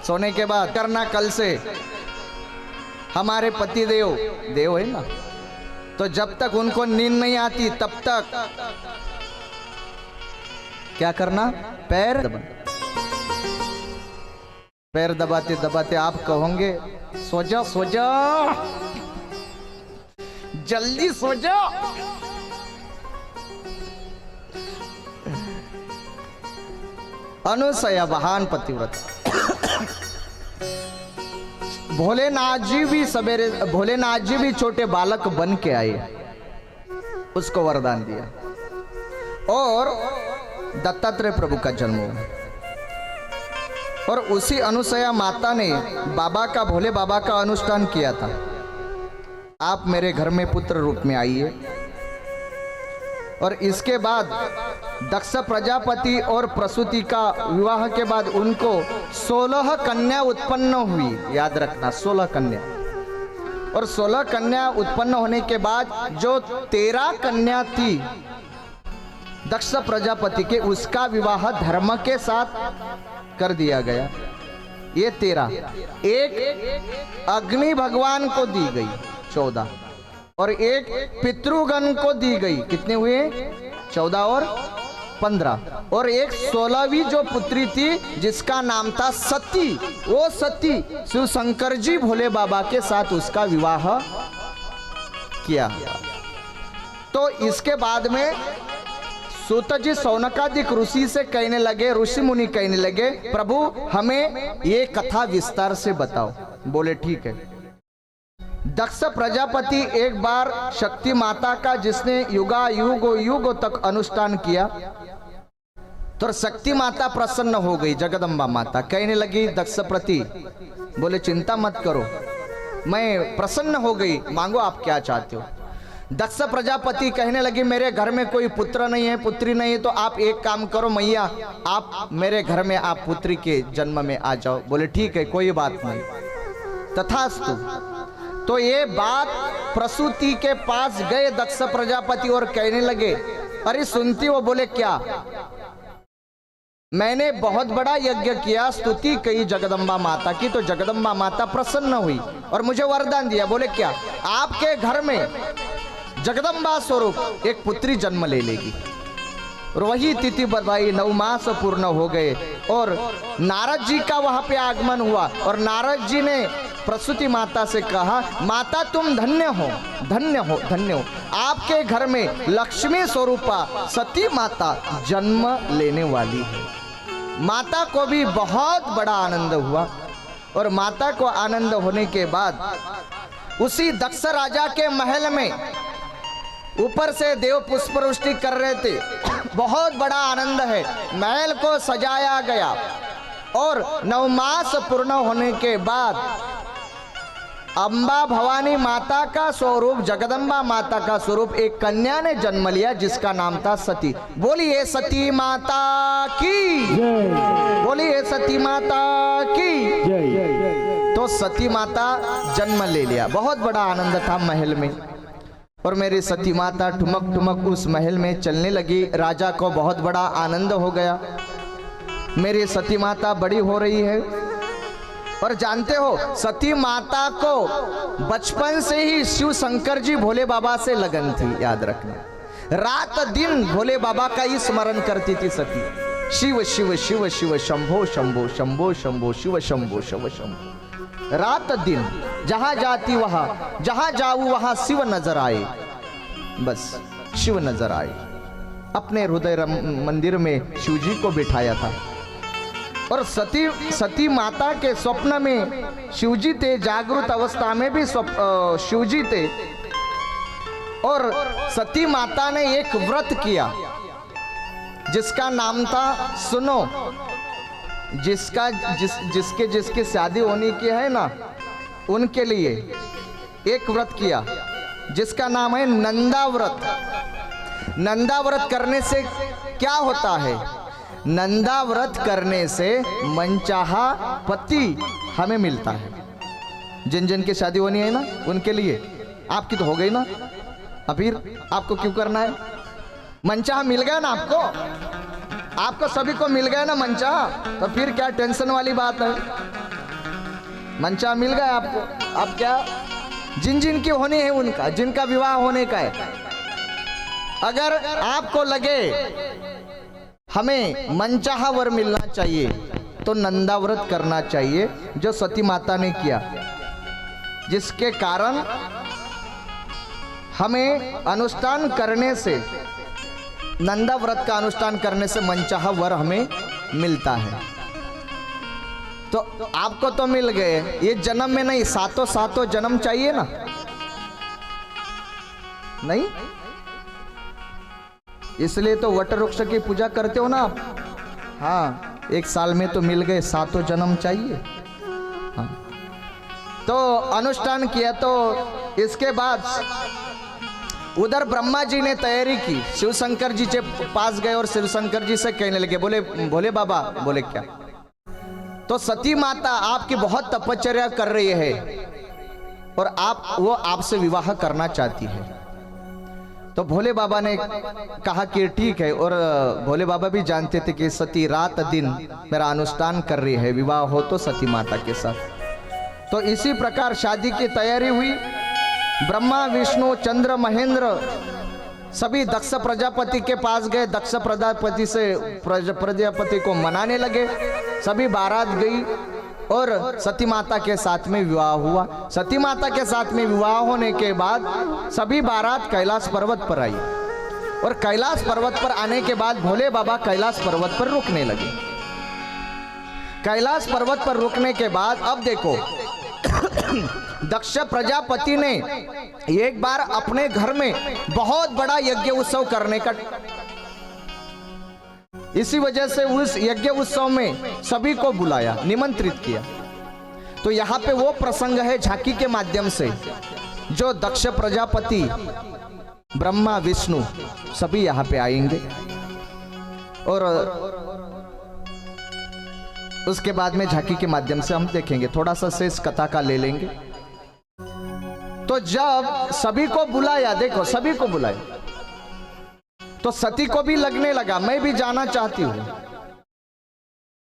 सोने के बाद करना कल से हमारे पति देव है ना, तो जब तक उनको नींद नहीं आती तब तक क्या करना, पैर दबाते दबाते आप कहोगे सो जा सो जा, जल्दी सो जा। अनुसया महान पतिव्रत। भोलेनाथ जी भी छोटे बालक बन के आए, उसको वरदान दिया और दत्तात्रेय प्रभु का जन्म हुआ। और उसी अनुसया माता ने बाबा का, भोले बाबा का अनुष्ठान किया था, आप मेरे घर में पुत्र रूप में आइए। और इसके बाद दक्ष प्रजापति और प्रसूति का विवाह के बाद उनको 16 कन्या उत्पन्न हुई। याद रखना 16 कन्या। और 16 कन्या उत्पन्न होने के बाद जो 13 कन्या थी दक्ष प्रजापति के, उसका विवाह धर्म के साथ कर दिया गया। ये 13, एक अग्नि भगवान को दी गई 14, और एक पितृगण को दी गई। कितने हुए? 14 और 15। और एक 16वीं जो पुत्री थी जिसका नाम था सती, वो सती शिव शंकर जी भोले बाबा के साथ उसका विवाह किया। तो इसके बाद में सूत जी सौनकादिक ऋषि से कहने लगे, ऋषि मुनि कहने लगे, प्रभु हमें ये कथा विस्तार से बताओ। बोले ठीक है। दक्ष प्रजापति एक बार शक्ति माता का, जिसने युगों तक अनुष्ठान किया, तो शक्ति माता प्रसन्न हो गई। जगदम्बा माता कहने लगी दक्ष प्रति, बोले चिंता मत करो, मैं प्रसन्न हो गई, मांगो आप क्या चाहते हो। दक्ष प्रजापति कहने लगी मेरे घर में कोई पुत्र नहीं है, पुत्री नहीं है, तो आप एक काम करो मैया, आप मेरे घर में आप पुत्री के जन्म में आ जाओ। बोले ठीक है, कोई बात नहीं, तथास्तु। तो ये बात प्रसूति के पास गए दक्ष प्रजापति और कहने लगे, अरे सुनती हो? बोले क्या? मैंने बहुत बड़ा यज्ञ किया, स्तुति कही जगदम्बा माता की, तो जगदम्बा माता प्रसन्न हुई और मुझे वरदान दिया। बोले क्या? आपके घर में जगदम्बा स्वरूप एक पुत्री जन्म ले लेगी। और वही तिथि बताई, 9 मास पूर्ण हो गए और नारद जी का वहां पे आगमन हुआ। और नारद जी ने प्रसूति माता से कहा, माता तुम धन्य हो, धन्य हो, धन्य हो, आपके घर में लक्ष्मी स्वरूपा सती माता जन्म लेने वाली है। माता को भी बहुत बड़ा आनंद हुआ। और माता को आनंद होने के बाद उसी दक्ष राजा के महल में ऊपर से देव पुष्पवृष्टि कर रहे थे। बहुत बड़ा आनंद है, महल को सजाया गया। और 9 मास पूर्ण होने के बाद अम्बा भवानी माता का स्वरूप, जगदम्बा माता का स्वरूप एक कन्या ने जन्म लिया जिसका नाम था सती। बोलिए सती माता की, बोलिए सती माता की। तो सती माता जन्म ले लिया, बहुत बड़ा आनंद था महल में। और मेरी सती माता ठुमक ठुमक उस महल में चलने लगी। राजा को बहुत बड़ा आनंद हो गया, मेरी सती माता बड़ी हो रही है। और जानते हो सती माता को बचपन से ही शिव शंकर जी भोले बाबा से लगन थी। याद रखना, रात दिन भोले बाबा का ही स्मरण करती थी सती। शिव शिव शिव शिव शंभो शंभो शंभो शंभो शिव शंभो शिव शंभो। रात दिन जहां जाती वहां, जहां जाऊं वहां शिव नजर आए, बस शिव नजर आए। अपने हृदय मंदिर में शिव जी को बिठाया था। और सती माता के स्वप्न में शिवजी थे, जागृत अवस्था में भी शिवजी थे। और सती माता ने एक व्रत किया जिसका नाम था, सुनो, जिसके शादी होने की है ना, उनके लिए एक व्रत किया जिसका नाम है नंदा व्रत। नंदा व्रत करने से क्या होता है? नंदा व्रत करने से मनचाहा पति हमें मिलता है। जिन जिन की शादी होनी है ना, उनके लिए। आपकी तो हो गई ना, अब फिर आपको क्यों करना है? मनचाहा मिल गया ना आपको सभी को मिल गया ना मनचाहा, तो फिर क्या टेंशन वाली बात है? मंचा मिल गया आपको। अब क्या, जिन जिन की होनी है उनका, जिनका विवाह होने का है, अगर आपको लगे हमें मनचाहा वर मिलना चाहिए तो नंदाव्रत करना चाहिए, जो सती माता ने किया, जिसके कारण हमें अनुष्ठान करने से, नंदा व्रत का अनुष्ठान करने से मनचाहा वर हमें मिलता है। तो आपको तो मिल गए, ये जन्म में नहीं, सातों सातों जन्म चाहिए ना, नहीं? इसलिए तो वट वृक्ष की पूजा करते हो ना आप। हाँ, एक साल में तो मिल गए, सातों जन्म चाहिए। हाँ। तो अनुष्ठान किया, तो इसके बाद उधर ब्रह्मा जी ने तैयारी की, शिव शंकर जी के पास गए और शिव शंकर जी से कहने लगे, बोले भोले बाबा, बोले क्या? तो सती माता आपकी बहुत तपश्चर्या कर रही है और वो आपसे विवाह करना चाहती है। तो भोले बाबा ने कहा कि ठीक है, और भोले बाबा भी जानते थे कि सती रात दिन मेरा अनुष्ठान कर रही है, विवाह हो तो सती माता के साथ। तो इसी प्रकार शादी की तैयारी हुई। ब्रह्मा विष्णु चंद्र महेंद्र सभी दक्ष प्रजापति के पास गए, दक्ष प्रजापति को मनाने लगे। सभी बारात गई और सती माता के साथ में विवाह हुआ। सती माता के साथ में विवाह होने के बाद सभी बारात कैलाश पर्वत पर आई, और कैलाश पर्वत पर आने के बाद भोले बाबा कैलाश पर्वत पर रुकने लगे। कैलाश पर्वत पर रुकने के बाद अब देखो, दक्ष प्रजापति ने एक बार अपने घर में बहुत बड़ा यज्ञ उत्सव करने का, इसी वजह से उस यज्ञ उत्सव में सभी को बुलाया, निमंत्रित किया। तो यहाँ पे वो प्रसंग है झांकी के माध्यम से, जो दक्ष प्रजापति ब्रह्मा विष्णु सभी यहाँ पे आएंगे, और उसके बाद में झांकी के माध्यम से हम देखेंगे, थोड़ा सा शेष कथा का ले लेंगे। तो जब सभी को बुलाया, देखो सभी को बुलाया, तो सती को भी लगने लगा मैं भी जाना चाहती हूं,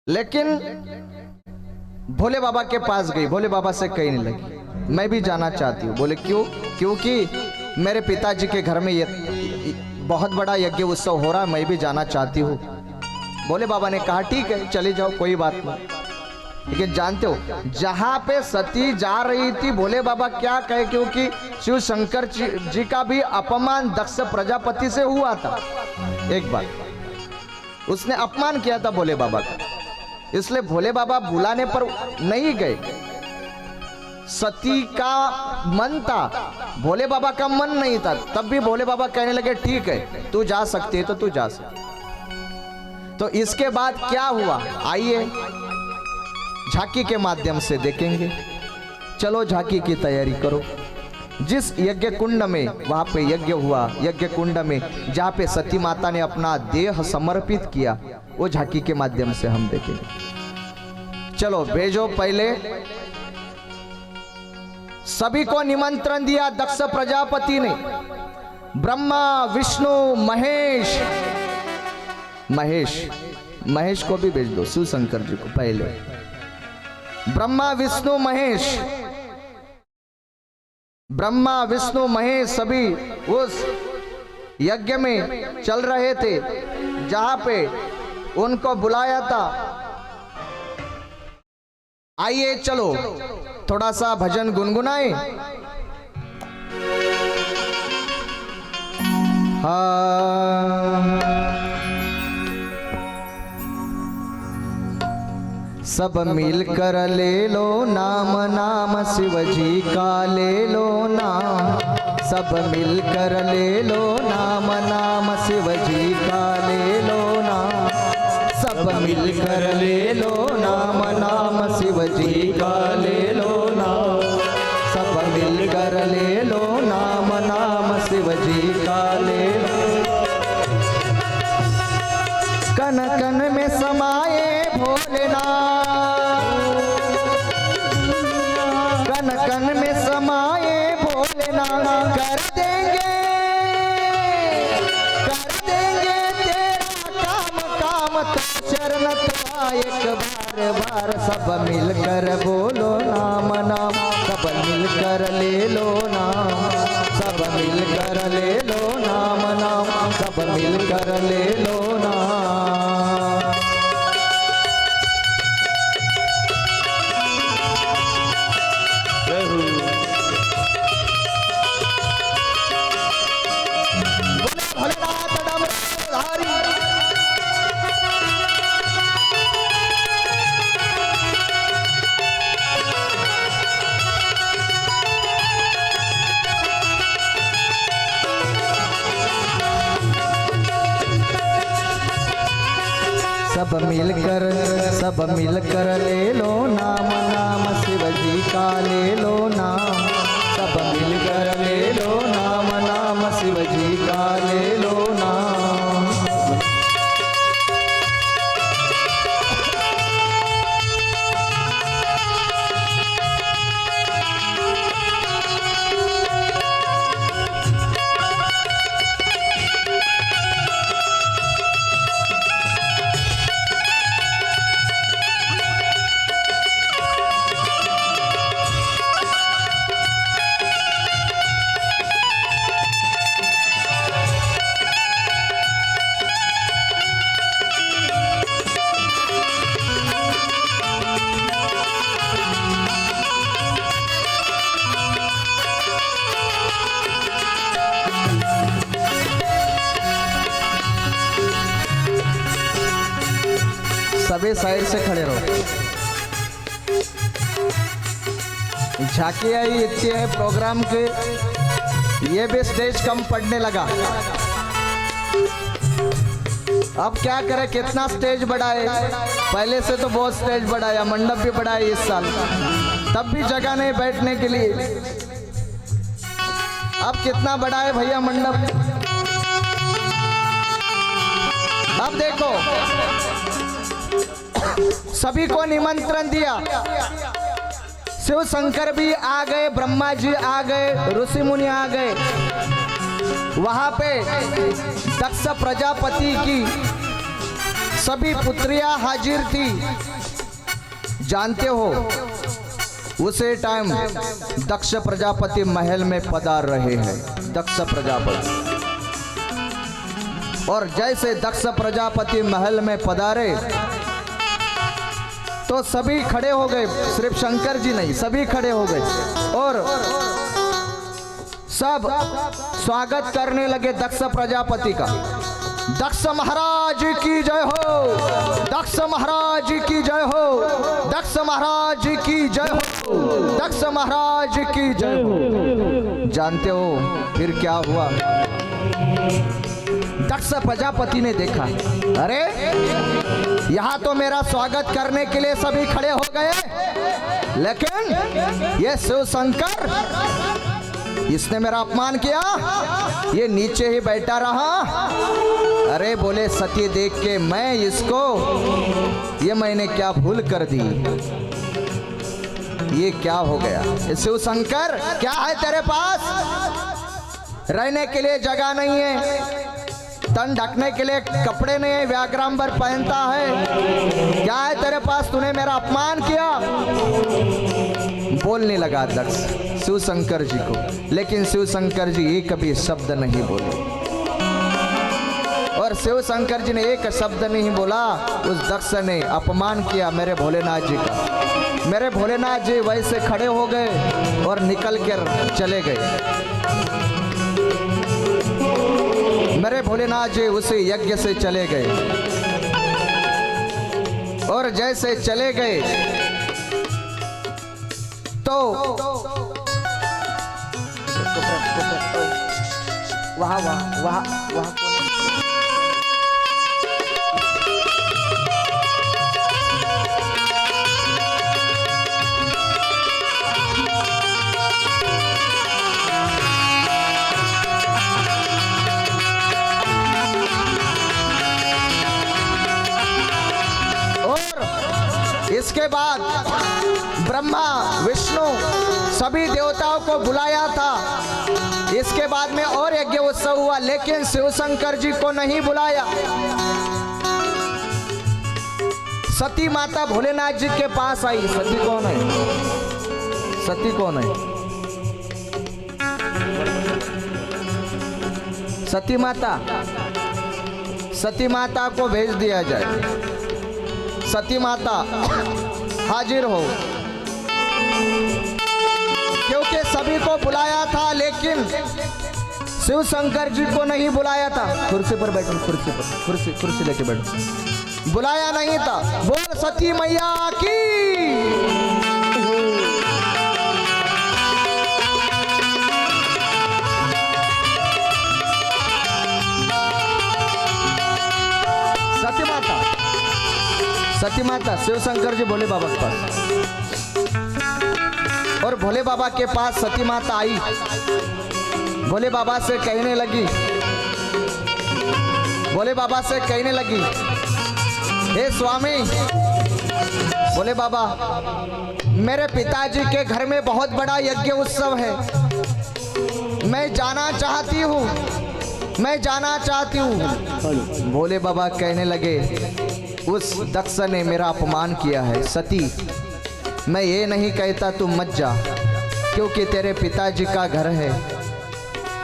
लेकिन भोले बाबा के पास गई, भोले बाबा से कहने लगी मैं भी जाना चाहती हूँ। बोले क्यों? क्योंकि मेरे पिताजी के घर में ये बहुत बड़ा यज्ञ उत्सव हो रहा है, मैं भी जाना चाहती हूँ। भोले बाबा ने कहा ठीक है चले जाओ, कोई बात नहीं। लेकिन जानते हो, जहां पे सती जा रही थी, भोले बाबा क्या कहे, क्योंकि शिव शंकर जी का भी अपमान दक्ष प्रजापति से हुआ था। एक बार उसने अपमान किया था भोले बाबा का, इसलिए भोले बाबा बुलाने पर नहीं गए। सती का मन था, भोले बाबा का मन नहीं था। तब भी भोले बाबा कहने लगे ठीक है तू जा सकती है तो तू जा सकती। तो इसके बाद क्या हुआ, आइए झांकी के माध्यम से देखेंगे। चलो झांकी की तैयारी करो। जिस यज्ञ कुंड में, वहां पे यज्ञ हुआ, यज्ञ कुंड में जहां पे सती माता ने अपना देह समर्पित किया, वो झांकी के माध्यम से हम देखेंगे। चलो भेजो। पहले सभी को निमंत्रण दिया दक्ष प्रजापति ने, ब्रह्मा विष्णु महेश, महेश को भी भेज दो, शिव शंकर जी को। पहले ब्रह्मा विष्णु महेश, ब्रह्मा विष्णु महेश सभी उस यज्ञ में चल रहे थे जहां पे उनको बुलाया था। आइए चलो थोड़ा सा भजन गुनगुनाए। सब मिलकर ले लो नाम, नाम शिव जी का ले लो नाम। सब मिलकर ले लो नाम, नाम शिव जी का ले लो नाम। सब मिलकर ले लो नाम, नाम शिव जी का ले लो नाम। सब मिलकर ले लो नाम, नाम शिव जी का ले लो। कन कन में समाये भोलेनाथ, कन कन में समाये भोलेनाथ। कर देंगे तेरा काम तो चरण एक बार सब मिलकर बोलो नाम, मिलकर ले लो नाम, सब मिलकर ले लो नाम नाम, सब मिलकर ले लो नाम। सब मिलकर ले लो नाम नाम, शिव जी का ले लो नाम, सब मिलकर ले लो नाम नाम, शिव जी का ले लो नाम। सभी साइड से खड़े रहो। झांकी आई इतनी है प्रोग्राम के, ये भी स्टेज कम पड़ने लगा। अब क्या करें, कितना स्टेज बढ़ाए, पहले से तो बहुत स्टेज बढ़ाया, मंडप भी बढ़ाया इस साल, तब भी जगह नहीं बैठने के लिए। अब कितना बढ़ाए भैया मंडप। अब देखो सभी को निमंत्रण दिया, शिव शंकर भी आ गए, ब्रह्मा जी आ गए, ऋषि मुनि आ गए। वहां पे दक्ष प्रजापति की सभी पुत्रियां हाजिर थी। जानते हो उसे टाइम दक्ष प्रजापति महल में पधार रहे हैं, दक्ष प्रजापति। और जैसे दक्ष प्रजापति महल में पधारे तो सभी खड़े हो गए, सिर्फ शंकर जी नहीं, सभी खड़े हो गए और सब स्वागत करने लगे दक्ष प्रजापति का। दक्ष महाराज की जय हो, दक्ष महाराज की जय हो, दक्ष महाराज की जय हो, दक्ष महाराज की जय हो। जानते हो फिर क्या हुआ? दक्ष प्रजापति ने देखा, अरे यहाँ तो मेरा स्वागत करने के लिए सभी खड़े हो गए, लेकिन ये शिव शंकर, इसने मेरा अपमान किया, ये नीचे ही बैठा रहा। अरे बोले सती देख के मैं इसको, ये मैंने क्या भूल कर दी, ये क्या हो गया? शिव शंकर क्या है तेरे पास? रहने के लिए जगह नहीं है, तन ढकने के लिए कपड़े नहीं है, व्याघ्रांबर पहनता है, क्या है तेरे पास? तूने मेरा अपमान किया। बोलने लगा दक्ष शिव शंकर जी को, लेकिन शिव शंकर जी एक कभी शब्द नहीं बोले। और शिव शंकर जी ने एक शब्द नहीं बोला, उस दक्ष ने अपमान किया मेरे भोलेनाथ जी का। मेरे भोलेनाथ जी वैसे खड़े हो गए और निकल कर चले गए। मेरे भोलेनाथ जी उसी यज्ञ से चले गए और जैसे चले गए तो वहाँ इसके बाद ब्रह्मा विष्णु सभी देवताओं को बुलाया था। इसके बाद में और यज्ञ उत्सव हुआ, लेकिन शिव शंकर जी को नहीं बुलाया। सती माता भोलेनाथ जी के पास आई। सती कौन है? सती कौन है? सती माता को भेज दिया जाए। सती माता हाजिर हो, क्योंकि सभी को बुलाया था लेकिन शिव शंकर जी को नहीं बुलाया था। कुर्सी पर बैठो, कुर्सी लेके बैठो। बुलाया नहीं था। बोल सती मैया की। सती माता शिव शंकर जी भोले बाबा के पास, और भोले बाबा के पास सती माता आई। भोले बाबा से कहने लगी, हे स्वामी, भोले बाबा, मेरे पिताजी के घर में बहुत बड़ा यज्ञ उत्सव है, मैं जाना चाहती हूँ। भोले बाबा कहने लगे, उस दक्ष ने मेरा अपमान किया है सती, मैं ये नहीं कहता तुम मत जा, क्योंकि तेरे पिताजी का घर है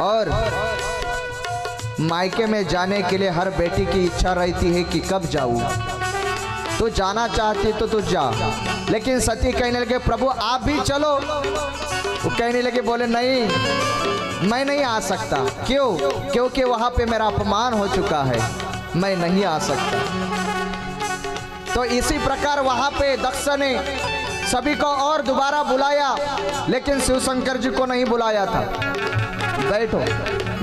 और मायके में जाने के लिए हर बेटी की इच्छा रहती है कि कब जाऊँ। तो जाना चाहती तो तू जा। लेकिन सती कहने लगे, प्रभु आप भी चलो। वो कहने लगे, बोले नहीं, मैं नहीं आ सकता। क्यों? क्योंकि वहाँ पे मेरा अपमान हो चुका है, मैं नहीं आ सकता। तो इसी प्रकार वहाँ पे दक्ष ने सभी को और दोबारा बुलाया, लेकिन शिव शंकर जी को नहीं बुलाया था। बैठो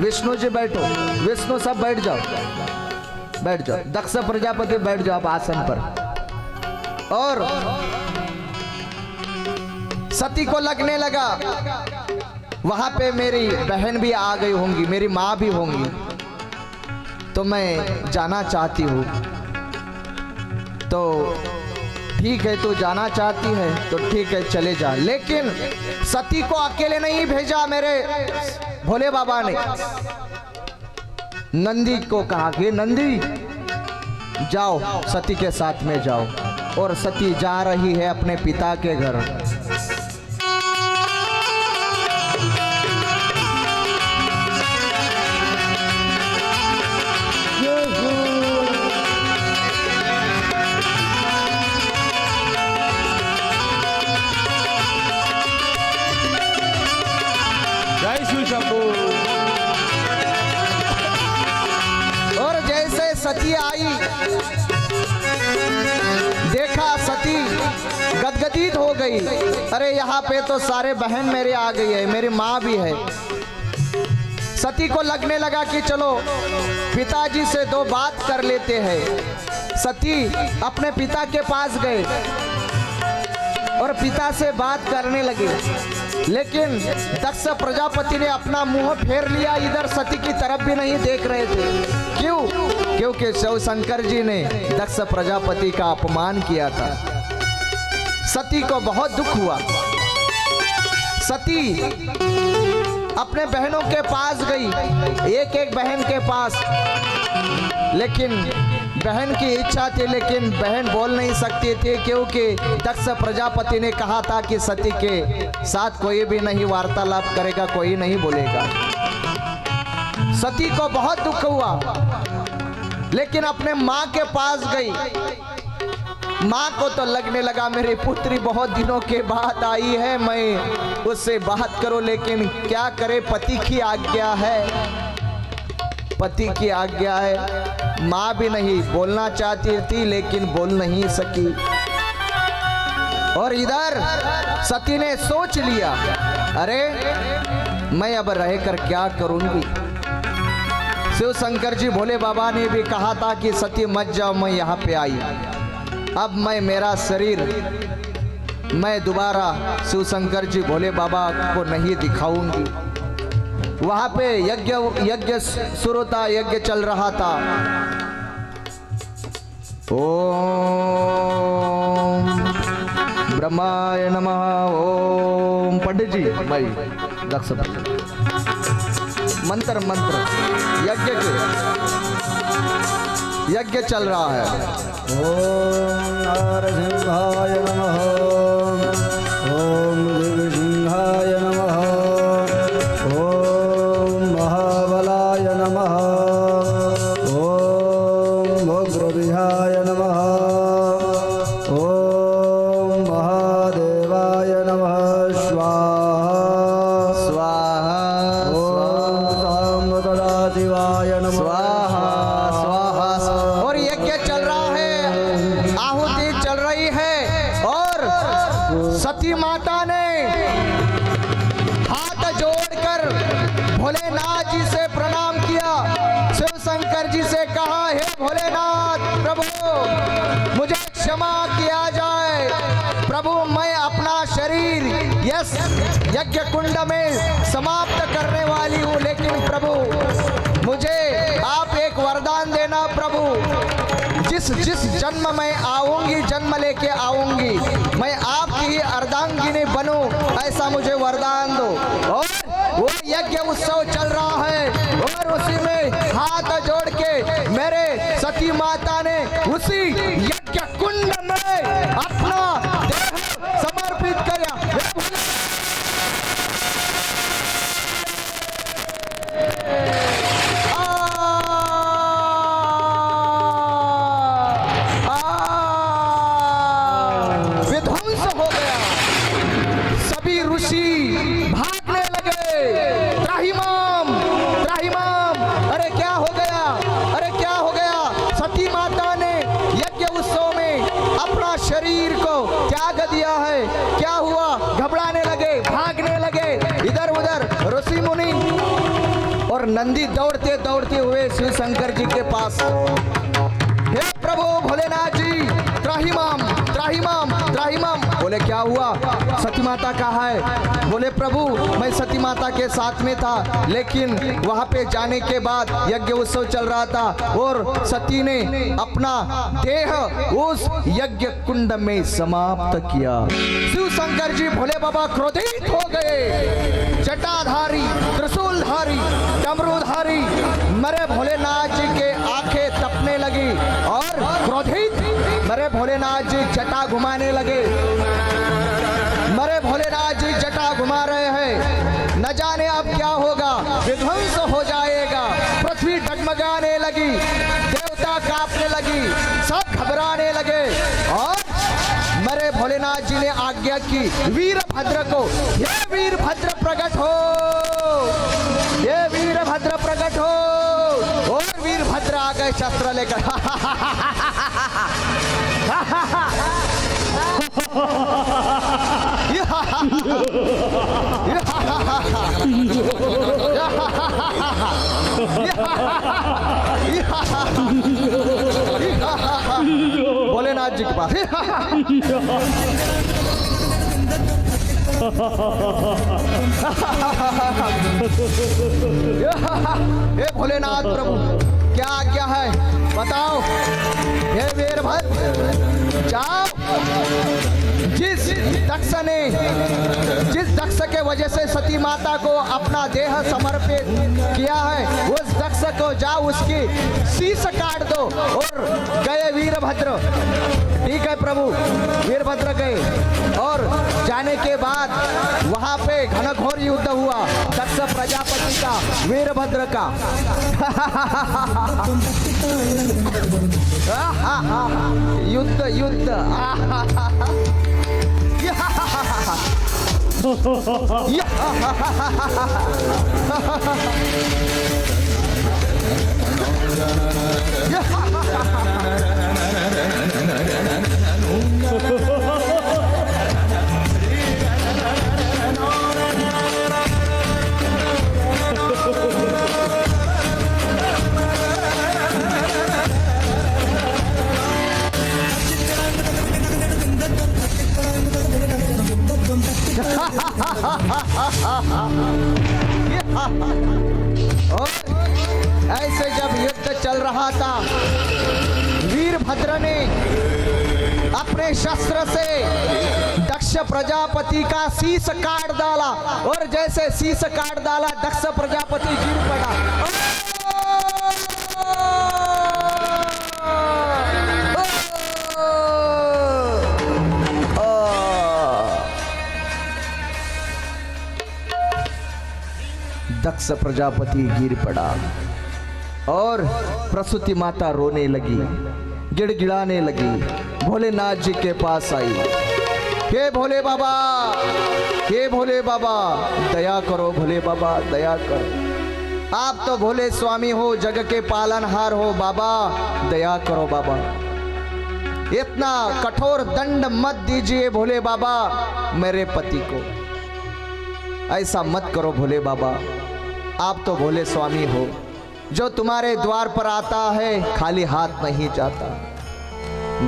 विष्णु जी, बैठो विष्णु, सब बैठ जाओ। दक्ष प्रजापति बैठ जाओ आप आसन पर। और सती को लगने लगा वहां पे मेरी बहन भी आ गई होंगी, मेरी माँ भी होंगी, तो मैं जाना चाहती हूँ। तो ठीक है, तू जाना चाहती है तो ठीक है, चले जा। लेकिन सती को अकेले नहीं भेजा मेरे भोले बाबा ने। नंदी को कहा कि नंदी जाओ, सती के साथ में जाओ। और सती जा रही है अपने पिता के घर। और जैसे सती आई, देखा सती गदगदित हो गई। अरे यहाँ पे तो सारे बहन मेरे आ गई है, मेरी माँ भी है। सती को लगने लगा कि चलो पिताजी से दो बात कर लेते हैं। सती अपने पिता के पास गए और पिता से बात करने लगे। लेकिन दक्ष प्रजापति ने अपना मुंह फेर लिया, इधर सती की तरफ भी नहीं देख रहे थे। क्यों? क्योंकि शिव शंकर जी ने दक्ष प्रजापति का अपमान किया था। सती को बहुत दुख हुआ। सती अपने बहनों के पास गई, एक एक बहन के पास। लेकिन बहन की इच्छा थी, लेकिन बहन बोल नहीं सकती थी, क्योंकि दक्ष प्रजापति ने कहा था कि सती के साथ कोई भी नहीं वार्तालाप करेगा, कोई नहीं बोलेगा। सती को बहुत दुख हुआ, लेकिन अपने माँ के पास गई। माँ को तो लगने लगा मेरी पुत्री बहुत दिनों के बाद आई है, मैं उससे बात करूं, लेकिन क्या करे, पति की आज्ञा है। माँ भी नहीं बोलना चाहती थी, लेकिन बोल नहीं सकी। और इधर सती ने सोच लिया, अरे मैं अब रहकर क्या करूंगी। शिव शंकर जी भोले बाबा ने भी कहा था कि सती मत जाओ, मैं यहाँ पे आई। अब मैं मेरा शरीर मैं दोबारा शिव शंकर जी भोले बाबा को नहीं दिखाऊंगी। वहाँ पे यज्ञ शुरू था, यज्ञ चल रहा था। ओम ब्रह्माय नमः। ओम पंडित जी भाई दक्ष मंत्र यज्ञ चल रहा है। ओम नरसिंहाय नमः। ओम दिव्यसिंहाय नमः। ओम महाबलाय नमः। सती माता ने हाथ जोड़कर भोलेनाथ जी से प्रणाम किया। शिव शंकर जी से कहा, हे भोलेनाथ प्रभु मुझे क्षमा किया जाए। प्रभु मैं अपना शरीर यस यज्ञ कुंड में समाप्त करने वाली हूँ, लेकिन प्रभु मुझे आप एक वरदान देना प्रभु। जिस जिस जन्म में आऊंगी, जन्म लेके आऊंगी, मैं आपकी ही अर्धांगिनी बनूं, ऐसा मुझे वरदान दो। और वो यज्ञ उत्सव चल रहा है और उसी में हाथ जोड़ के मेरे सती माता ने उसी यज्ञ कुंड में अपना देह समर्पित किया। विध्वंस हो गया। सभी ऋषि भागने लगे। त्राहिमाम त्राहिमाम, अरे क्या हो गया, अरे क्या हो गया। सती माता ने यज्ञ उत्सव में अपना शरीर को त्याग दिया है। क्या हुआ, घबराने लगे, भागने लगे इधर उधर ऋषि मुनि और नंदी दौड़ते दौड़ते हुए शिव शंकर जी के पास। हे प्रभु भोलेनाथ जी, त्राहिमाम त्राहिमाम त्राहिमाम। बोले क्या हुआ, सती माता कहाँ है। बोले प्रभु मैं सती माता के साथ में था, लेकिन वहां पे जाने के बाद यज्ञ उत्सव चल रहा था और सती ने अपना देह उस यज्ञ कुंड में समाप्त किया। शिव शंकर जी भोले बाबा क्रोधित हो गए। जटाधारी, त्रिशूलधारी, डमरूधारी मरे भोलेनाथ जी के आंखें तपने लगी और क्रोधित मरे भोलेनाथ जी जटा घुमाने लगे। मरे भोलेनाथ जी जटा घुमा रहे हैं, न जाने अब क्या होगा, विध्वंस हो जाएगा। पृथ्वी डगमगाने लगी, देवता कांपने लगी, सब घबराने लगे और मरे भोलेनाथ जी ने आज्ञा की वीरभद्र को, हे वीरभद्र प्रकट हो, हे वीरभद्र प्रकट हो। और वीरभद्र आ गए शस्त्र लेकर। भोलेनाथ जी के पास। हे भोलेनाथ प्रभु क्या आज्ञा है बताओ। हे वीरभद्र जाओ, जिस दक्ष के वजह से सती माता को अपना देह समर्पित किया है, उस दक्ष को जाओ उसकी शीश काट दो। और गए वीरभद्र। ठीक है प्रभु, वीरभद्र गए और जाने के बाद वहां पे घनघोर युद्ध हुआ दक्ष प्रजापति का वीरभद्र का। युद्ध युद्ध और ऐसे जब युद्ध चल रहा था, वीरभद्र ने अपने शस्त्र से दक्ष प्रजापति का शीश काट डाला और जैसे शीश काट डाला दक्ष प्रजापति गिर पड़ा। दक्ष प्रजापति गिर पड़ा और प्रसूति माता रोने लगी, गिड़गिड़ाने लगी, भोलेनाथ जी के पास आई। हे भोले बाबा, हे भोले बाबा दया करो, भोले बाबा दया करो, आप तो भोले स्वामी हो, जग के पालनहार हो, बाबा दया करो बाबा। इतना कठोर दंड मत दीजिए भोले बाबा मेरे पति को, ऐसा मत करो भोले बाबा। आप तो भोले स्वामी हो, जो तुम्हारे द्वार पर आता है खाली हाथ नहीं जाता।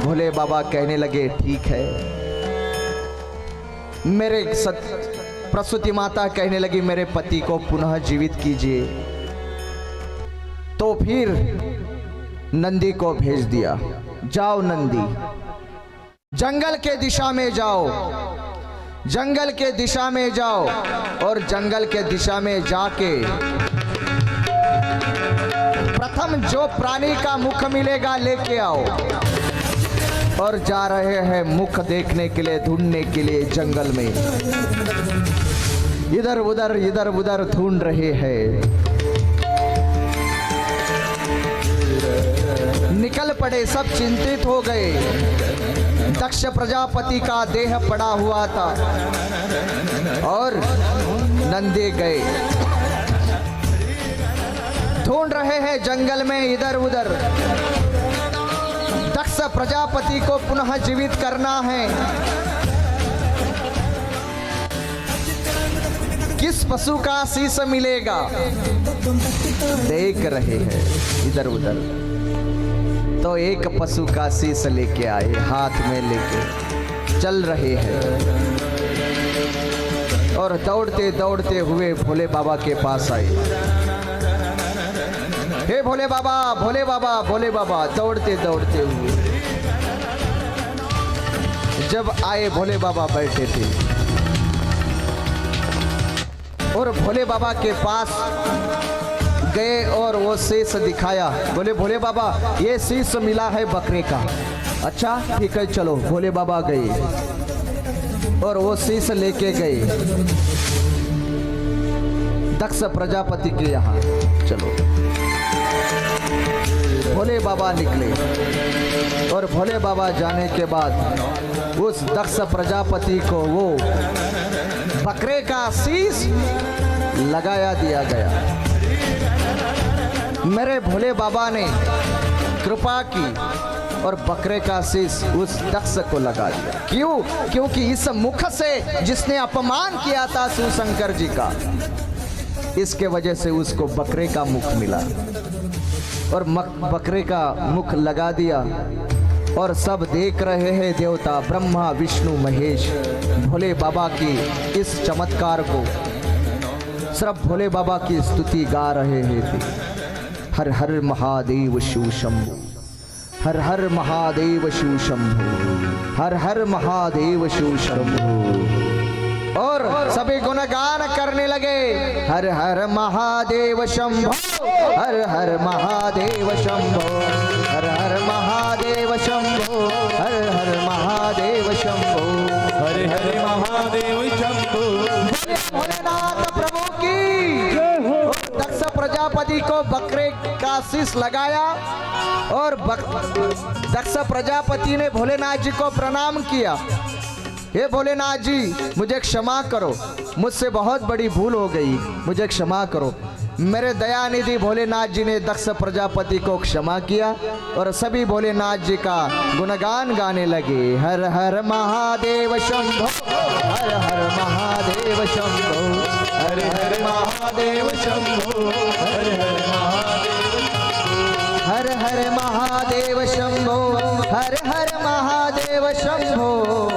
भोले बाबा कहने लगे ठीक है। मेरे प्रसूति माता कहने लगी मेरे पति को पुनः जीवित कीजिए। तो फिर नंदी को भेज दिया, जाओ नंदी, जंगल के दिशा में जाओ, जंगल के दिशा में जाओ, और जंगल के दिशा में जाके प्रथम जो प्राणी का मुख मिलेगा लेके आओ। और जा रहे हैं मुख देखने के लिए, ढूंढने के लिए जंगल में, इधर उधर ढूंढ रहे हैं। निकल पड़े, सब चिंतित हो गए। दक्ष प्रजापति का देह पड़ा हुआ था और नंदी गए, ढूंढ रहे हैं जंगल में इधर उधर। दक्ष प्रजापति को पुनः जीवित करना है। किस पशु का शीश मिलेगा देख रहे हैं इधर उधर। तो एक पशु का शीश लेके आए, हाथ में लेके चल रहे हैं और दौड़ते दौड़ते हुए भोले बाबा के पास आए। हे भोले बाबा, भोले बाबा, भोले बाबा, दौड़ते दौड़ते हुए जब आए भोले बाबा बैठे थे और भोले बाबा के पास गए और वो शीश दिखाया। बोले भोले बाबा ये शीश मिला है बकरे का। अच्छा ठीक है चलो। भोले बाबा गए और वो शीश लेके गए दक्ष प्रजापति के यहाँ। चलो भोले बाबा निकले और भोले बाबा जाने के बाद उस दक्ष प्रजापति को वो बकरे का शीश लगाया दिया गया। मेरे भोले बाबा ने कृपा की और बकरे का शीश उस दक्ष को लगा दिया। क्यों? क्योंकि इस मुख से जिसने अपमान किया था शिवशंकर जी का, इसके वजह से उसको बकरे का मुख मिला और बकरे का मुख लगा दिया। और सब देख रहे हैं देवता ब्रह्मा विष्णु महेश भोले बाबा की इस चमत्कार को, सब भोले बाबा की स्तुति गा रहे थे। हर हर महादेव शिव शंभु, हर हर महादेव शिव शंभु, हर हर महादेव शिव शंभु। और सभी गुणगान करने लगे, हर हर महादेव शंभो, हर हर महादेव शंभो, हर हर महादेव शंभो, हर हर महादेव शंभो, हर हर महादेव शंभो। भोलेनाथ प्रभु की दक्ष प्रजापति को बकरे का शीश लगाया और दक्ष प्रजापति ने भोलेनाथ जी को प्रणाम किया। हे भोलेनाथ जी मुझे क्षमा करो, मुझसे बहुत बड़ी भूल हो गई, मुझे क्षमा करो। मेरे दयानिधि भोलेनाथ जी ने दक्ष प्रजापति को क्षमा किया और सभी भोलेनाथ जी का गुणगान गाने लगे। हर हर महादेव शंभो, हर हर महादेव शंभो, हर हर महादेव शंभो, हर हर महादेव, हर हर महादेव शंभो, हर हर महादेव शंभो,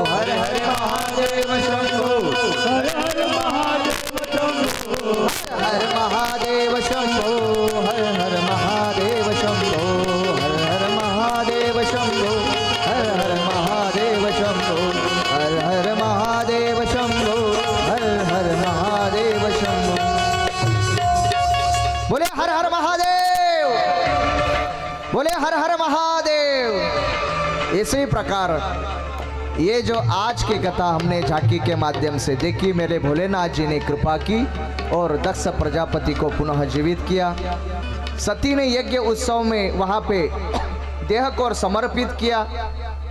हर हर महादेव शंभो, हर हर महादेव शंभो, हर हर महादेव शंभो, हर हर महादेव शंभो, हर हर महादेव शंभो, हर हर महादेव शंभो, हर हर महादेव शंभो। बोले हर हर महादेव, बोले हर हर महादेव। इसी प्रकार ये जो आज की कथा हमने झांकी के माध्यम से देखी, मेरे भोलेनाथ जी ने कृपा की और दक्ष प्रजापति को पुनः जीवित किया। सती ने यज्ञ उत्सव में वहाँ पे देह को समर्पित किया।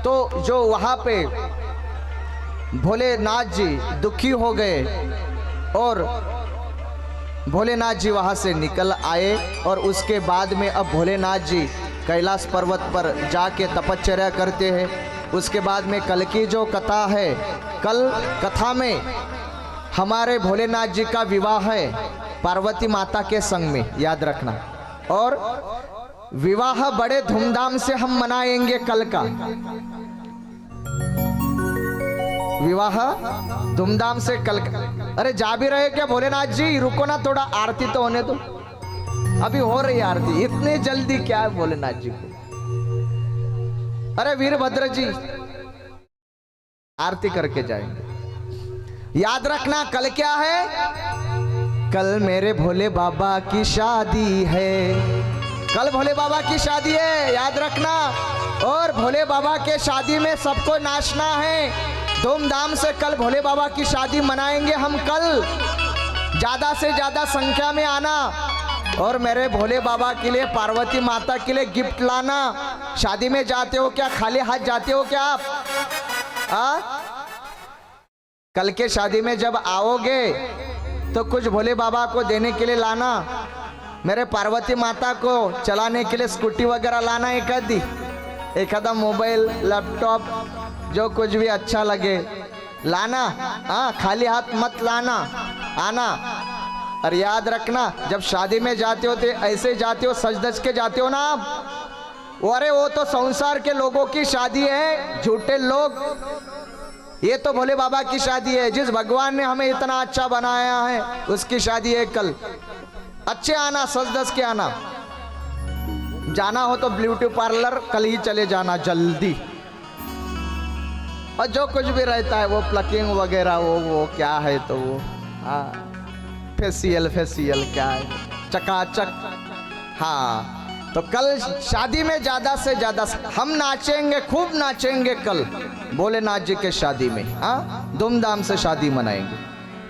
तो जो वहाँ पे भोलेनाथ जी दुखी हो गए और भोलेनाथ जी वहाँ से निकल आए और उसके बाद में अब भोलेनाथ जी कैलाश पर्वत पर जाके तपश्चर्या करते हैं। उसके बाद में कल की जो कथा है, कल कथा में हमारे भोलेनाथ जी का विवाह है पार्वती माता के संग में, याद रखना। और विवाह बड़े धूमधाम से हम मनाएंगे कल का विवाह, धूमधाम से कल का। अरे जा भी रहे क्या भोलेनाथ जी, रुको ना थोड़ा, आरती तो होने दो। अभी हो रही आरती, इतने जल्दी क्या है भोलेनाथ जी को। अरे वीरभद्र जी आरती करके जाएंगे। याद रखना कल क्या है, कल मेरे भोले बाबा की शादी है। कल भोले बाबा की शादी है, याद रखना। और भोले बाबा के शादी में सबको नाचना है धूमधाम से। कल भोले बाबा की शादी मनाएंगे हम कल, ज्यादा से ज्यादा संख्या में आना। और मेरे भोले बाबा के लिए, पार्वती माता के लिए गिफ्ट लाना। शादी में जाते हो क्या, खाली हाथ जाते हो क्या आप? कल के शादी में जब आओगे तो कुछ भोले बाबा को देने के लिए लाना। मेरे पार्वती माता को चलाने के लिए स्कूटी वगैरह लाना, एक आधा मोबाइल, लैपटॉप, जो कुछ भी अच्छा लगे लाना। हाँ, खाली हाथ मत लाना, आना। और याद रखना जब शादी में जाते हो तो ऐसे जाते हो, सज धज के जाते हो ना आप। अरे वो तो संसार के लोगों की शादी है, झूठे लोग। ये तो भोले बाबा की शादी है, जिस भगवान ने हमें इतना अच्छा बनाया है उसकी शादी है कल। अच्छे आना, सज धज के आना। जाना हो तो ब्यूटी पार्लर कल ही चले जाना जल्दी। और जो कुछ भी रहता है वो प्लकिंग वगैरह, वो क्या है तो वो फेशियल क्या है, चकाचक। हाँ, तो कल शादी में ज्यादा से ज्यादा हम नाचेंगे, खूब नाचेंगे कल भोलेनाथ जी के शादी में। हाँ, धूमधाम से शादी मनाएंगे।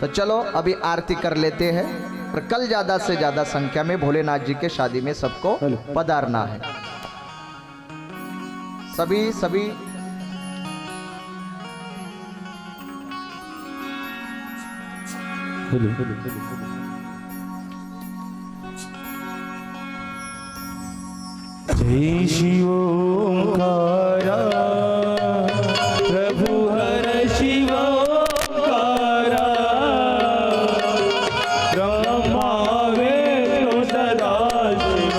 तो चलो अभी आरती कर लेते हैं, और कल ज्यादा से ज्यादा संख्या में भोलेनाथ जी के शादी में सबको पधारना है। सभी जय शिव ओंकारा, प्रभु हर शिव ओंकारा। ब्रह्मा विष्णु सदा शिव,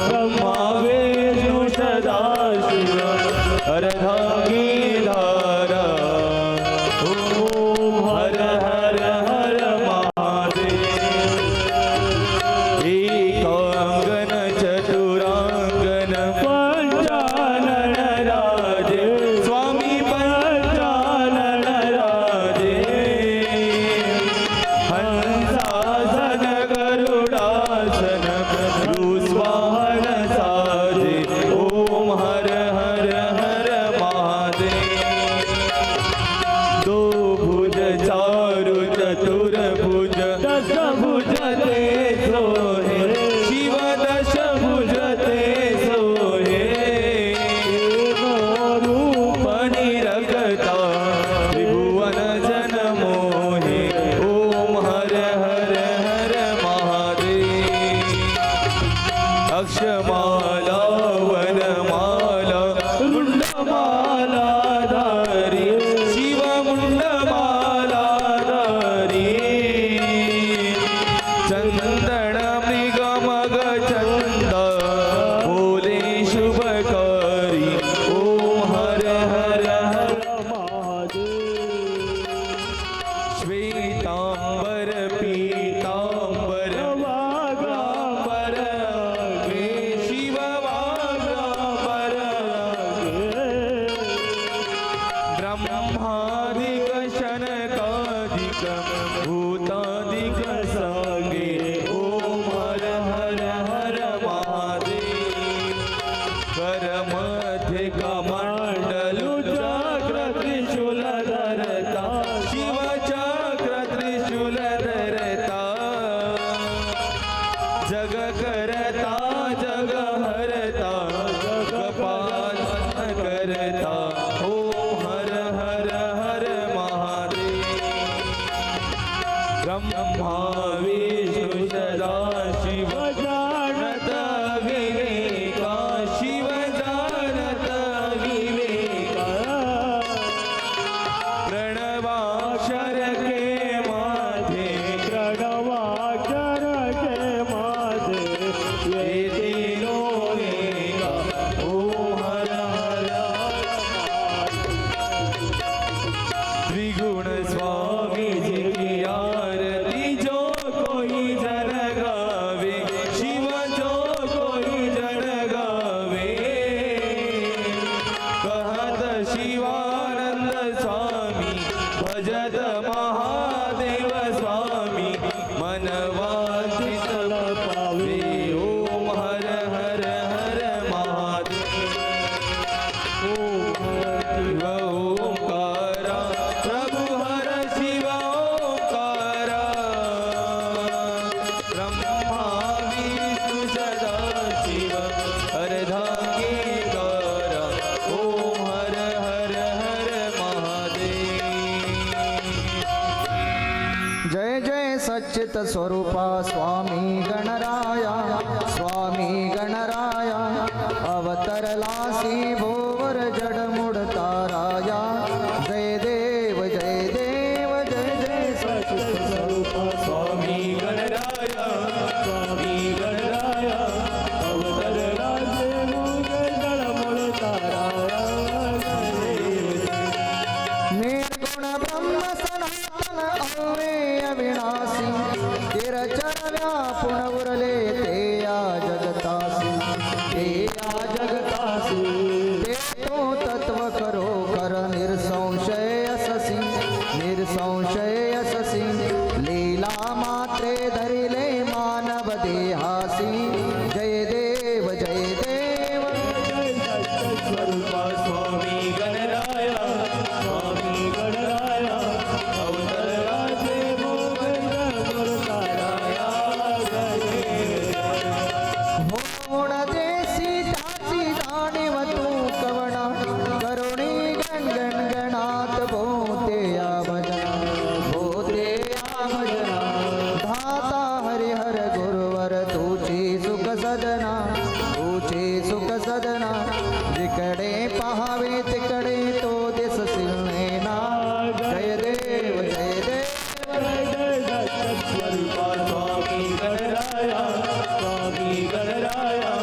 ब्रह्मा विष्णु सदा शिव। अर्धांगी धारा, ओम हर हर हर महादेव। एकांगन चतुरांगन पंचानन राजे, स्वामी पंचानन राजे। हंसासन गरुडासन भूस्वाहन साजे, ओम हर हर हर महादेव। दो भुज चारु चतुर्भुज, दस भुज ते सोहे, शिव दश भुज ते सोहे। रूप निरखता त्रिभुवन जन मोहे, ओम हर हर हर महादेव। अक्षमाला वनमाला मुंडमाला धारी, शिव मुंडमाला धारी। चंदन मृग मग चंद, भोले शुभकारी, ओम हर हर हर महादेव। श्वेतांबर पीतांबर वागांबर आगे, शिव वागांबर आगे। ब्रह्मादिक शनकादिक भूतादिक संगे, ओम हर हर हर महादेव। कर मध्य कमंडलु चक्र त्रिशूल धरता, शिव चक्र त्रिशूल धरता। जग करता जग हरता, जग पालन करता, ओम हर हर हर महादेव। ब्रह्मा विष्णु सदा शिव जानत विवेका, शिव महादेव स्वामी मनवांचित पावे ओम हर हर हर महादेव शिव ओंकारा प्रभु हर शिव ओंकारा ब्रह्मा विष्णु सदा शिव अर्धांगीकारा ओम हर हर हर महादेव जय जय सच्चित स्वरूपा स्वामी गणराया स्वामी गणराया अवतरलासी भोवर जडमुड ताराया जय देव जय देव जय जय सच्चित स्वरूपा स्वामी गणराया स्वामी गणराया अवतर राजे मुगल मुळ ताराया निर्गुण ब्रह्म सनातन अव्यय अविनाशी तिरचर व्यापुण उरले ते या जगतासी ते या जगतासी ते तो तत्व करो कर निरसंशय अससी निरसंशय अससी लीला मात्रे धरिले मानव देहासी जय देव जय देव स्वरूपा स्वामी गणराया स्वामी गणराया अवतर राजे मुगल मुळ ताराया होण देसी टाची जाणीव तू कवणा करुणी गण गणात भोते या भजना धाता हरिहर गुरुवर तुची सुख सदना तुची सुख सदना जिकडे पहावे तिकडे तो दिसशील नैना जय देव जय देव स्वरूपा स्वामी गणराया स्वामी गणराया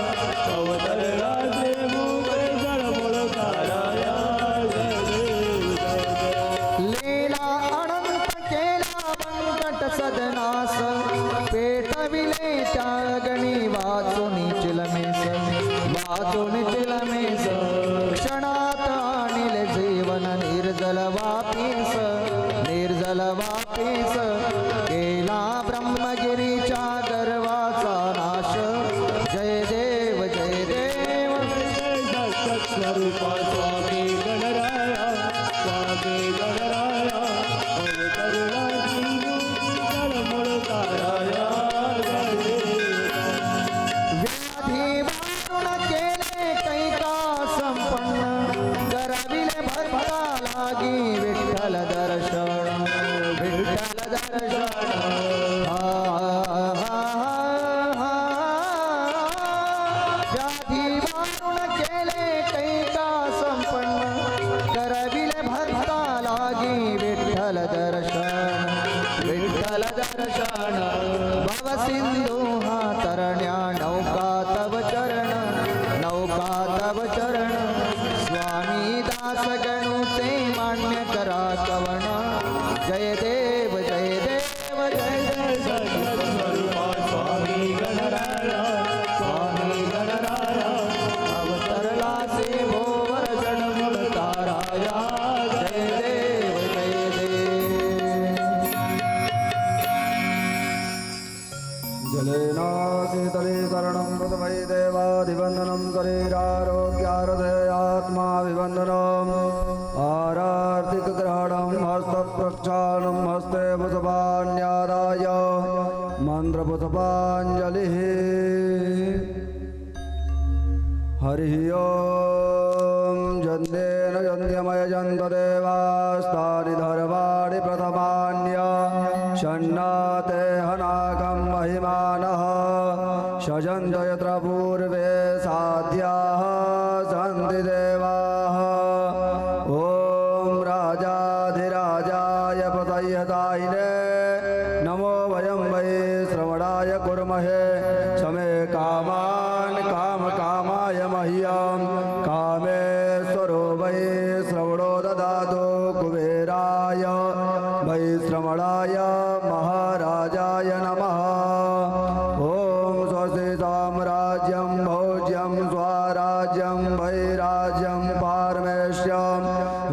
अवतर राजे मुगल मुळ ताराया लीला अनंत केला बंकट सदनास पेटविले त्यागणी वाचून चिलमेस क्षणात आणिले जीवन निर्जल वापीस केला ब्रह्मगिरीच्या गर्वाचा नाश जय देव जय देव स्वरूपा स्वामी गणराया स्वामी गणराया अवतर राजे मुगल मुळ ताराया व्याधी वारुण केले कैका संपन्न करविले भक्ता लागी विठ्ठल दर्शन विठ्ठल दर्शन व्याधी वारुण केले कैका संपन्न करविले भक्ता लागी विठ्ठल दर्शन विठ्ठल दर्शन भव सिंधू हा तरण्या नौका तव चरण स्वामी दास गणुचे मान्य करा कवण जय देव जय देव जय जय स्वरूपा स्वामी गणराया स्वामी गणराया अवतरला से भोवर जडमुळ ताराया जय देव जय देव जलेना शीतलीकरणं प्रथमै देवाधिवन्दनं शरीरारोग्यारधयात्माभिवन्दनम् आरार्तिकग्रहणं हस्तप्रक्षालनं हस्ते पुष्पाण्यादाय मन्त्रपुष्पाञ्जलिः हरिः ॐ जन्येन जन्यमयजन्तदेवास्तानि धर्माणि प्रथमान्य षण्णाते हनाकं महिमानः शजन्त यत्र पूर्वे साध्याः सन्ति देवाः ॐ राजाधिराजाय पतयतायिने नमो वयं वै श्रवणाय कुर्महे समे कामान् कामकामाय मह्यं कामेश्वरो वै श्रवणो ददातु कुबेराय वै श्रवणाय महाराजाय नमः ॐ स्वस्ति साम्राज्यं भोज्यं स्वराज्यं वैराज्यं पारमेश्यं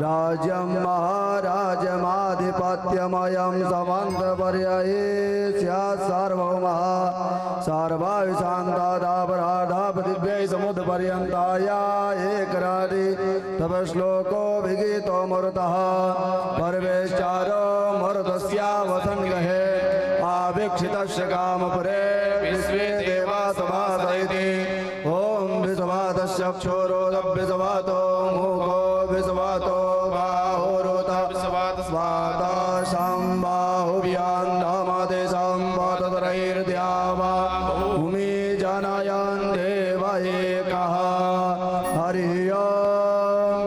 राज्यं महाराजमाधिपत्यमय वयं समन्तपर्यये स्यात् सार्वभौमः सार्वायुषान्तादापराधापदिव्यै समुद्रपर्यन्ताया एकरादि तव श्लोको विगीतो मरुतः परमेश्चारो मरुतस्यावसन् गहे आवीक्षितस्य कामपुरे विश्वे देवा समादयति ॐ विश्वातस्य क्षोरोदभ्यसवातो मूको विश्वातो बाहुरुत स्वाता सम्बाहुव्यान्धामादेशं वाततरैर्द्यावा भूमि जनयन् देव एकः हरिः ॐ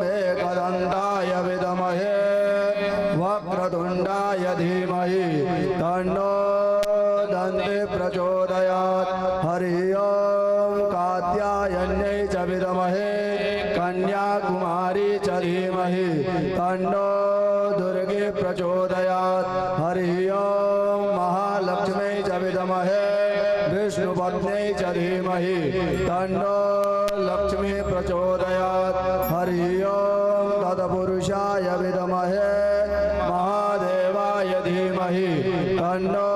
एकदन्ताय विद्महे वक्रतुण्डाय धीमहि तन्नो दन्ति प्रचोदयात् हरिः ॐ कात्यायन्यै च विद्महे कन्याकुमारी च धीमहि तन्नो दुर्गे प्रचोदयात् हरिः ॐ महालक्ष्म्यै च विद्महे विष्णुपत्न्यै च धीमहि तन्नो लक्ष्मी प्रचोदयात् हरिः ॐ तत्पुरुषाय विद्महे महादेवाय धीमहि तन्नो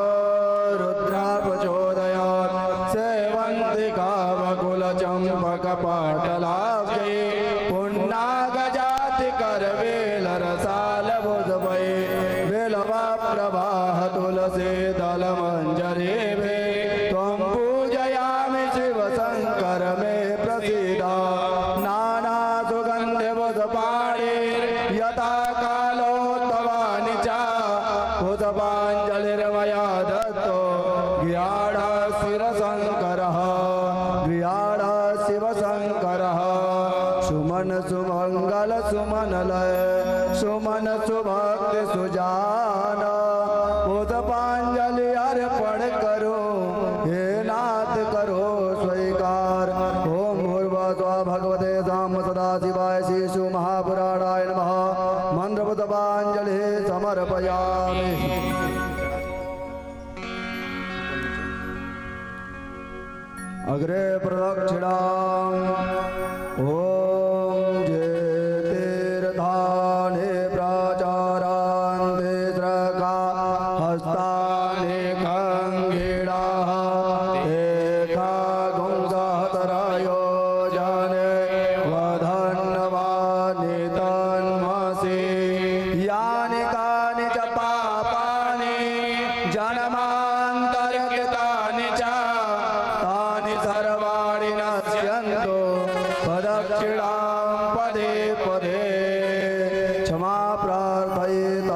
रुद्रा प्रचोदयात् सेवन्ति कामकुलचम्पकपाटलाब्जै पुन्नागजाति करवेलरसालबुधवै बिल्वा प्रवाह तुलसी दलमञ्जरीभे त्वं पूजयामि शिवशङ्कर मे प्रसीद नानासुगन्धिबुधपाणिर्यथा कालोत्तमानि च पुष्पाञ्जलिर्मया दत्तो ज्ञाढः शिरशङ्करः ज्ञाढः शिवशङ्करः सुमन सुमङ्गल सुमनलय सुमन सुभक्ति सुजान पुष्पाञ्जलि अर्पण करो हे नाथ करो स्वीकार ओम भूर्भुवः भगवते साम सदाशिवाय श्री महापुराणाय नमः मंत्र पुष्पाञ्जलिः समर्पयामि। अग्रे प्रदक्षिणाम् ॐ जेतिर्धाने प्राचारान्ते स्रका हस्तानि खङ्गिणाः एका गुंसहतरायो जने वधन्वानि तन्मसि यानि कानि च पापानि जन्मान्तर्गतानि च तानि सर्वाणि नश्यन्तु प्रदक्षिणां पदे पदे क्षमा प्रार्थयेत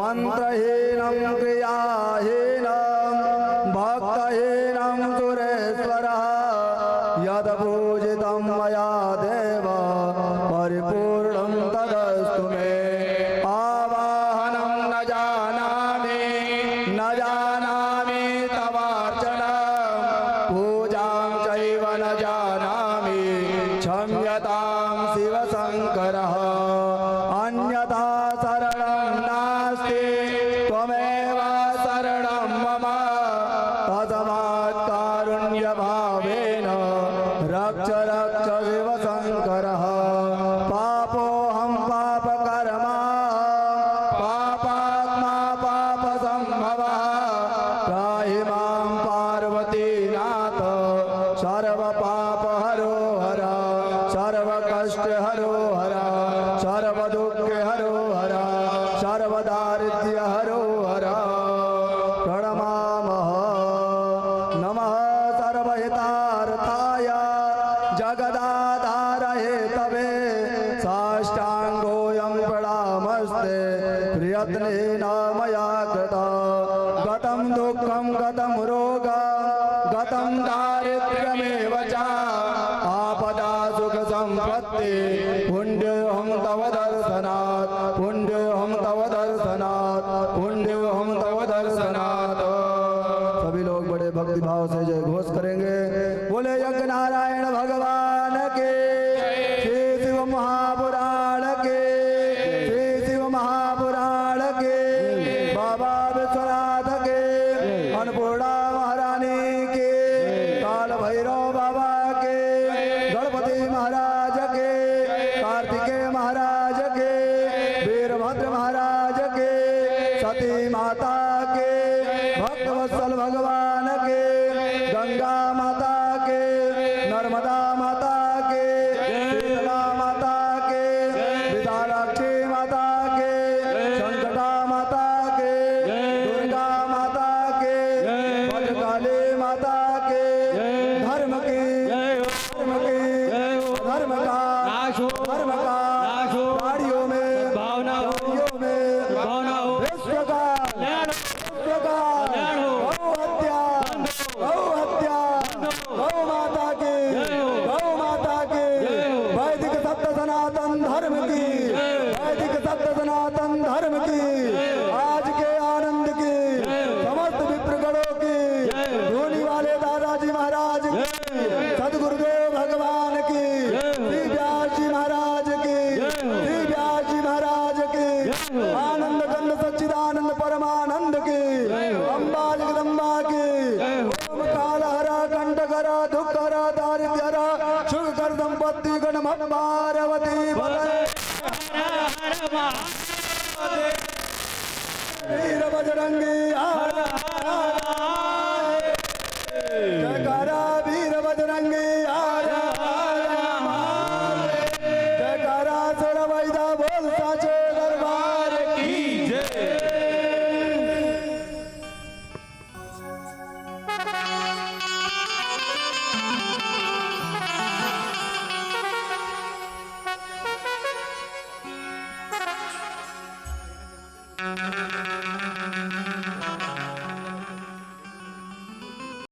मन्त्रहीनं क्रियाहीनं भक्तहीनं सुरेश्वरः यद्पूजितं मया देव परिपूर्णं तदस्तु मे आवाहनं न जानामि तवार्चनं पूजां चैव न जानामि क्षम्यतां शिवशङ्करः अन्यथा शरणं नास्ति त्वमेव शरणं मम तस्मात् कारुण्यभावेन रक्ष रक्ष शिवशङ्करः पापोऽहं पापकर्मा पापात्मा पापसम्भवः त्राहि मां पार्वतीनाथ सर्वपापहरो हर सर्वकष्टहरो हर सर्वदुःखहरो हर सर्वदारिद्र्यहरो हर प्रणमामः नमः सर्वहितार्थाय जगदाधारये तवे साष्टाङ्गोऽयं प्रणामस्ते प्रयत्नेन मया कृता गतं दुःखं गतं रोगं गतं दारिद्र्यमेव च आपदा सुखसम्पत्ति पुण्योऽहं तव दर्शनात् पुण्योऽहं तव दर्शनात् पुण्योऽहं तव दर्शनात्। सभी लोग बड़े भक्ति भाव से जय घोष करेंगे। बोले यज्ञ नारायण भगवान के, श्री शिव महापुराण के, श्री शिव महापुराण के, बाबा विश्वनाथ के, अन्नपूर्णा महारानी के, काल भैरव बाबा के, गणपति महाराज के, कार्तिकेय महाराज के, वीरभद्र महाराज के, सती माता के, भक्तवत्सल भगवान के, गंगा माता के, नर्मदा माता के, शीतला माता के, विशालाक्षी माता के, संकटा माता के, दुर्गा माता के, भद्रकाली माता के, धर्म की, धर्म का, गाड़ियों में, गाड़ियों में, विश्व का, गौ हत्या, गौ माता की, वैदिक सत्य सनातन धर्म की, वैदिक सत्य सनातन धर्म की, आज के आनंद की, समस्त विप्रगणों की, धोनी वाले दादाजी महाराज की, सदगुरुदेव भगवान की, श्री व्यास जी महाराज की, श्री व्यास जी महाराज की, आनंद गंध सच्चिदानंद परमानंद की, अम्बा जगदम्बा की, ओम काल हरा कंठ करा दुख हरा दारिद्र्य हरा सुख कर संपत्ति गण